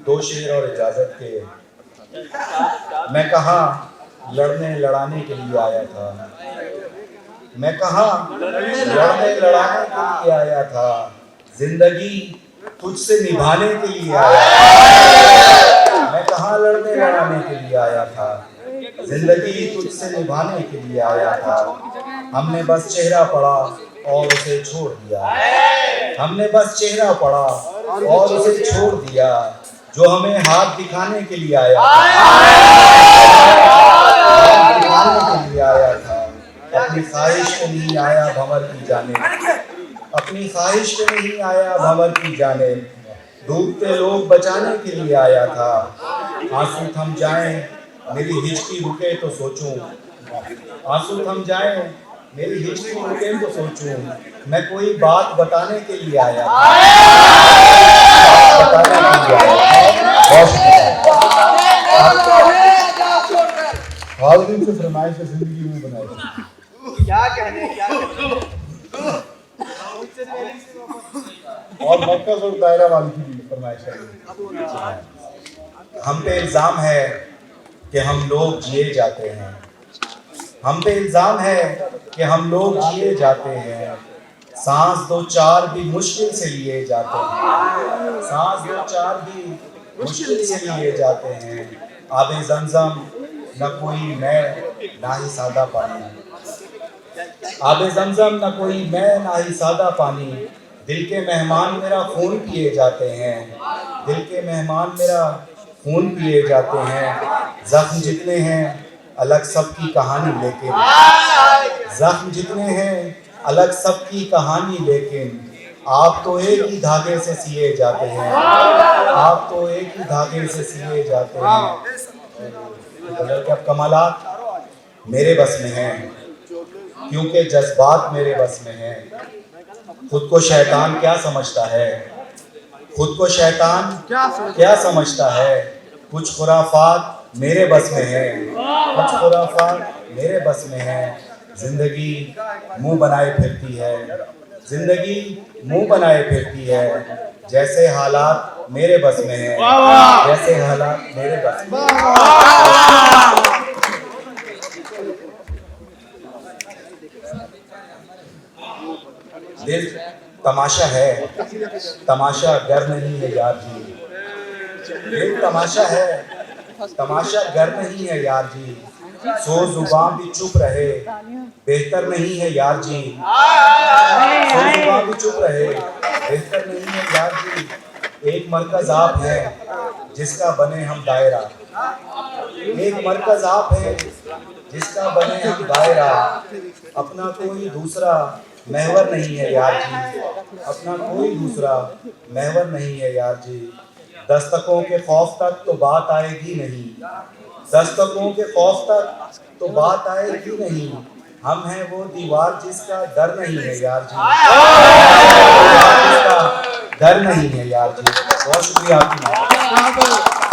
दो शेर और इजाजत के। मैं कहाँ लड़ने लड़ाने के लिए आया था, मैं कहाँ लड़ने लड़ाने के लिए आया था, जिंदगी तुझसे निभाने के लिए आया था। मैं कहाँ लड़ने लड़ाने के लिए आया था, जिंदगी तुझसे निभाने के लिए आया था। हमने बस चेहरा पढ़ा और उसे छोड़ दिया, हमने बस चेहरा पढ़ा और उसे छोड़ दिया, जो हमें हाथ दिखाने के लिए आया था, हाथ दिखाने के लिए आया था। अपनी ख्वाहिश में नहीं आया भंवर की जाने, अपनी ख्वाहिश में नहीं आया भंवर की जाने, डूबते लोग बचाने के लिए आया था। आंसू थम जाएं मेरी हिचकी रुके तो सोचूं, आंसू थम जाएं मेरी हिचकी रुके तो सोचूं, मैं कोई बात बताने के लिए आया था, बताने के लिए आया था। हाल दिन से फरमाइश है जिंदगी में बनाई, क्या कहने क्या और मरकज और दायरा वाली की भी फरमाइश है। हम पे इल्जाम है कि हम लोग जिए जाते हैं, हम पे इल्जाम है कि हम लोग जिए जाते हैं, सांस दो चार भी मुश्किल से लिए जाते हैं, सांस दो चार भी मुश्किल से लिए जाते हैं। आबे ज़मज़म न कोई मैं ना ही सादा पानी, आबे ज़मज़म न कोई मैं ना ही सादा पानी, दिल के मेहमान मेरा खून पिए जाते हैं, दिल के मेहमान मेरा खून पिए जाते हैं। जख्म जितने हैं अलग सबकी कहानी, लेकिन जख्म जितने हैं अलग सबकी कहानी, लेकिन आप तो एक ही धागे से सिए जाते हैं, आप तो एक ही धागे से सिए जाते हैं। अब कमालात मेरे बस में हैं, क्योंकि जज्बात मेरे बस में हैं। खुद को शैतान क्या समझता है, खुद को शैतान क्या समझता है, कुछ खुराफात मेरे बस में है, कुछ खुराफात मेरे बस में है। जिंदगी मुंह बनाए फिरती है, जिंदगी मुंह बनाए फिरती है, जैसे हालात मेरे बस में है, जैसे हालात मेरे बस में है। दिल तमाशा है, तमाशा गर नहीं है यार जी, दिल तमाशा है, तमाशा गर नहीं है यार जी, सो जुबान भी चुप रहे बेहतर नहीं है यार जी, सो जुबान भी चुप रहे बेहतर नहीं है यार जी। एक मरकज आप है जिसका बने हम दायरा, एक मरकज आप है जिसका बने हम दायरा, अपना कोई दूसरा महवर नहीं है यार जी, अपना कोई दूसरा महवर नहीं है यार जी। दस्तकों के खौफ तक तो बात आएगी नहीं, दस्तकों के खौफ तक तो बात आएगी नहीं, हम हैं वो दीवार जिसका डर नहीं है यार जी, जिसका डर नहीं है यार जी। बहुत शुक्रिया आपकी।